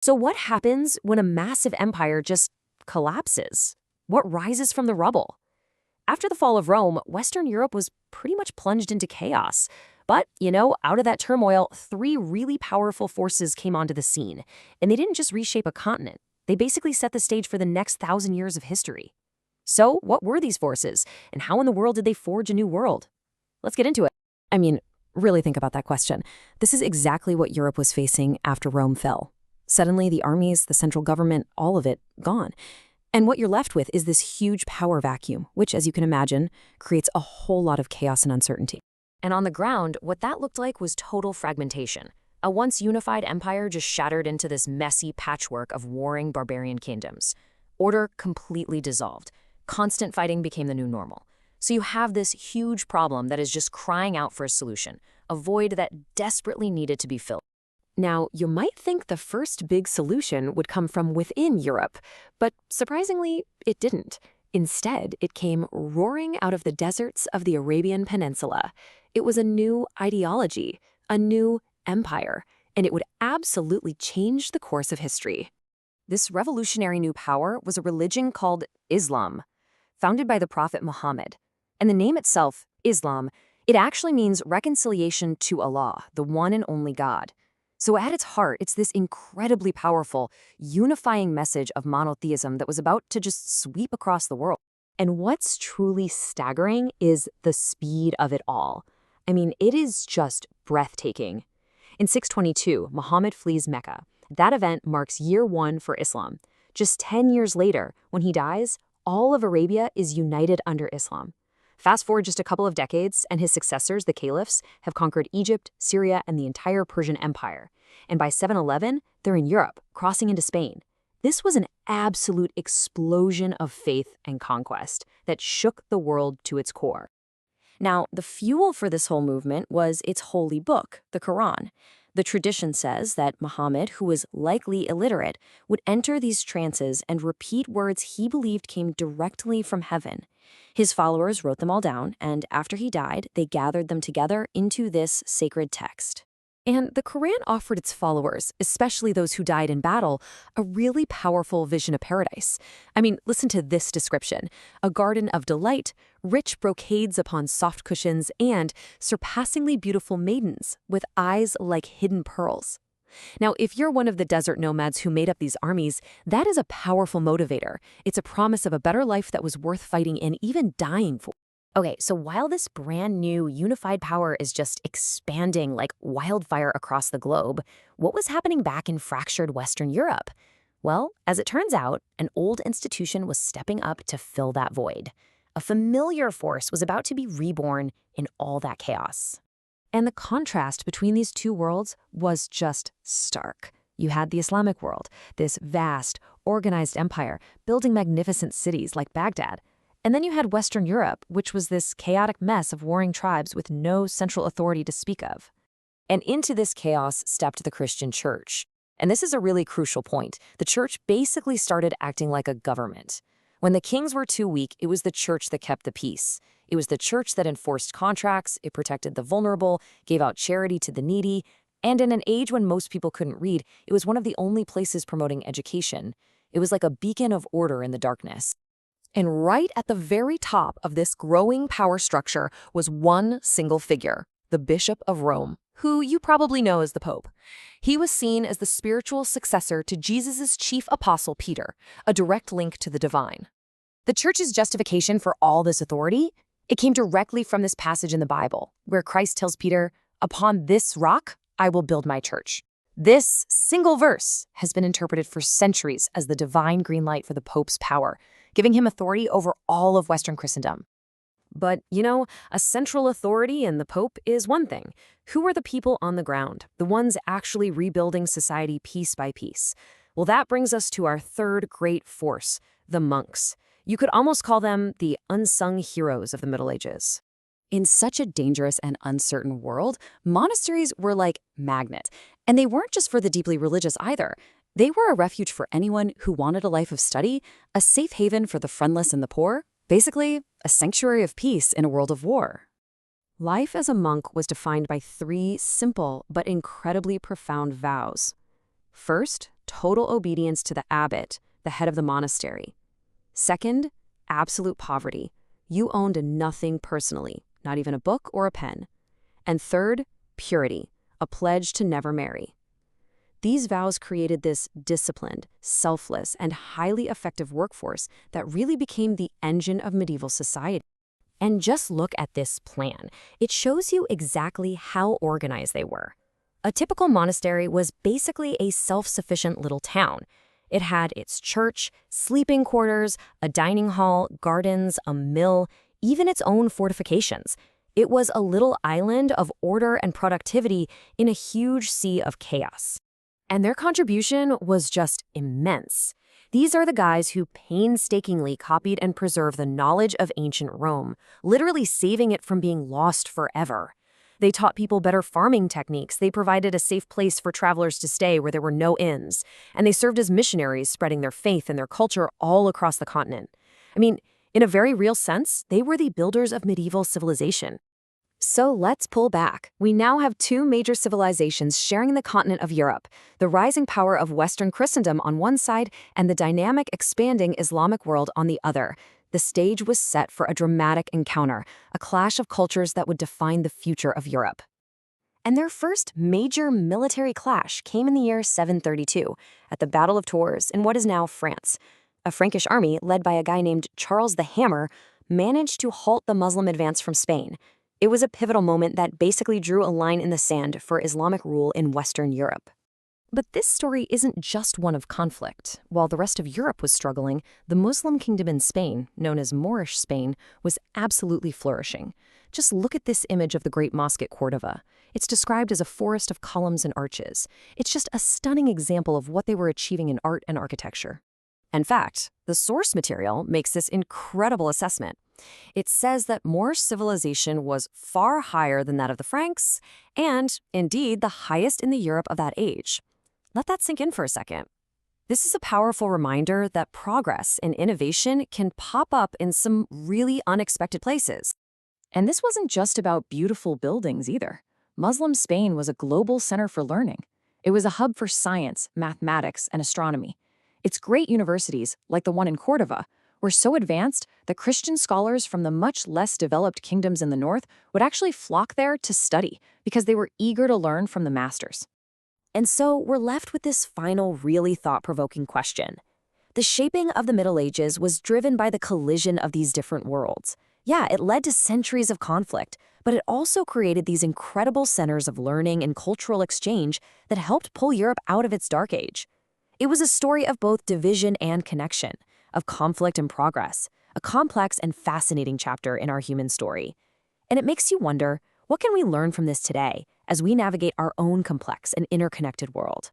So what happens when a massive empire just collapses? What rises from the rubble? After the fall of Rome, Western Europe was pretty much plunged into chaos. But, out of that turmoil, three really powerful forces came onto the scene. And they didn't just reshape a continent. They basically set the stage for the next 1,000 years of history. So, what were these forces? And how in the world did they forge a new world? Let's get into it. I mean, really think about that question. This is exactly what Europe was facing after Rome fell. Suddenly, the armies, the central government, all of it, gone. And what you're left with is this huge power vacuum, which, as you can imagine, creates a whole lot of chaos and uncertainty. And on the ground, what that looked like was total fragmentation. A once unified empire just shattered into this messy patchwork of warring barbarian kingdoms. Order completely dissolved. Constant fighting became the new normal. So you have this huge problem that is just crying out for a solution, a void that desperately needed to be filled. Now, you might think the first big solution would come from within Europe, but surprisingly, it didn't. Instead, it came roaring out of the deserts of the Arabian Peninsula. It was a new ideology, a new empire, and it would absolutely change the course of history. This revolutionary new power was a religion called Islam, founded by the Prophet Muhammad. And the name itself, Islam, it actually means reconciliation to Allah, the one and only God. So at its heart, it's this incredibly powerful, unifying message of monotheism that was about to just sweep across the world. And what's truly staggering is the speed of it all. I mean, it is just breathtaking. In 622, Muhammad flees Mecca. That event marks year one for Islam. Just 10 years later, when he dies, all of Arabia is united under Islam. Fast forward just a couple of decades, and his successors, the caliphs, have conquered Egypt, Syria, and the entire Persian Empire. And by 711, they're in Europe, crossing into Spain. This was an absolute explosion of faith and conquest that shook the world to its core. Now, the fuel for this whole movement was its holy book, the Quran. The tradition says that Muhammad, who was likely illiterate, would enter these trances and repeat words he believed came directly from heaven. His followers wrote them all down, and after he died, they gathered them together into this sacred text. And the Quran offered its followers, especially those who died in battle, a really powerful vision of paradise. I mean, listen to this description: a garden of delight, rich brocades upon soft cushions, and surpassingly beautiful maidens with eyes like hidden pearls. Now, if you're one of the desert nomads who made up these armies, that is a powerful motivator. It's a promise of a better life that was worth fighting and even dying for. Okay, so while this brand new unified power is just expanding like wildfire across the globe, what was happening back in fractured Western Europe? Well, as it turns out, an old institution was stepping up to fill that void. A familiar force was about to be reborn in all that chaos. And the contrast between these two worlds was just stark. You had the Islamic world, this vast, organized empire, building magnificent cities like Baghdad. And then you had Western Europe, which was this chaotic mess of warring tribes with no central authority to speak of. And into this chaos stepped the Christian church. And this is a really crucial point. The church basically started acting like a government. When the kings were too weak, it was the church that kept the peace. It was the church that enforced contracts, it protected the vulnerable, gave out charity to the needy, and in an age when most people couldn't read, it was one of the only places promoting education. It was like a beacon of order in the darkness. And right at the very top of this growing power structure was one single figure, the Bishop of Rome, who you probably know as the Pope. He was seen as the spiritual successor to Jesus' chief apostle Peter, a direct link to the divine. The church's justification for all this authority, it came directly from this passage in the Bible, where Christ tells Peter, "Upon this rock I will build my church." This single verse has been interpreted for centuries as the divine green light for the Pope's power, giving him authority over all of Western Christendom. But, a central authority in the Pope is one thing. Who are the people on the ground, the ones actually rebuilding society piece by piece? Well, that brings us to our third great force, the monks. You could almost call them the unsung heroes of the Middle Ages. In such a dangerous and uncertain world, monasteries were like magnets. And they weren't just for the deeply religious either. They were a refuge for anyone who wanted a life of study, a safe haven for the friendless and the poor, basically a sanctuary of peace in a world of war. Life as a monk was defined by three simple but incredibly profound vows. First, total obedience to the abbot, the head of the monastery. Second, absolute poverty. You owned nothing personally, not even a book or a pen. And third, purity, a pledge to never marry. These vows created this disciplined, selfless, and highly effective workforce that really became the engine of medieval society. And just look at this plan. It shows you exactly how organized they were. A typical monastery was basically a self-sufficient little town. It had its church, sleeping quarters, a dining hall, gardens, a mill, even its own fortifications. It was a little island of order and productivity in a huge sea of chaos. And their contribution was just immense. These are the guys who painstakingly copied and preserved the knowledge of ancient Rome, literally saving it from being lost forever. They taught people better farming techniques, they provided a safe place for travelers to stay where there were no inns, and they served as missionaries spreading their faith and their culture all across the continent. I mean, in a very real sense, they were the builders of medieval civilization. So let's pull back. We now have two major civilizations sharing the continent of Europe, the rising power of Western Christendom on one side and the dynamic, expanding Islamic world on the other. The stage was set for a dramatic encounter, a clash of cultures that would define the future of Europe. And their first major military clash came in the year 732, at the Battle of Tours in what is now France. A Frankish army, led by a guy named Charles the Hammer, managed to halt the Muslim advance from Spain. It was a pivotal moment that basically drew a line in the sand for Islamic rule in Western Europe. But this story isn't just one of conflict. While the rest of Europe was struggling, the Muslim kingdom in Spain, known as Moorish Spain, was absolutely flourishing. Just look at this image of the Great Mosque at Cordova. It's described as a forest of columns and arches. It's just a stunning example of what they were achieving in art and architecture. In fact, the source material makes this incredible assessment. It says that Moorish civilization was far higher than that of the Franks, and, indeed, the highest in the Europe of that age. Let that sink in for a second. This is a powerful reminder that progress and innovation can pop up in some really unexpected places. And this wasn't just about beautiful buildings either. Muslim Spain was a global center for learning. It was a hub for science, mathematics, and astronomy. Its great universities, like the one in Cordova, were so advanced that Christian scholars from the much less developed kingdoms in the north would actually flock there to study because they were eager to learn from the masters. And so we're left with this final, really thought-provoking question. The shaping of the Middle Ages was driven by the collision of these different worlds. Yeah, it led to centuries of conflict, but it also created these incredible centers of learning and cultural exchange that helped pull Europe out of its dark age. It was a story of both division and connection, of conflict and progress, a complex and fascinating chapter in our human story. And it makes you wonder, what can we learn from this today as we navigate our own complex and interconnected world?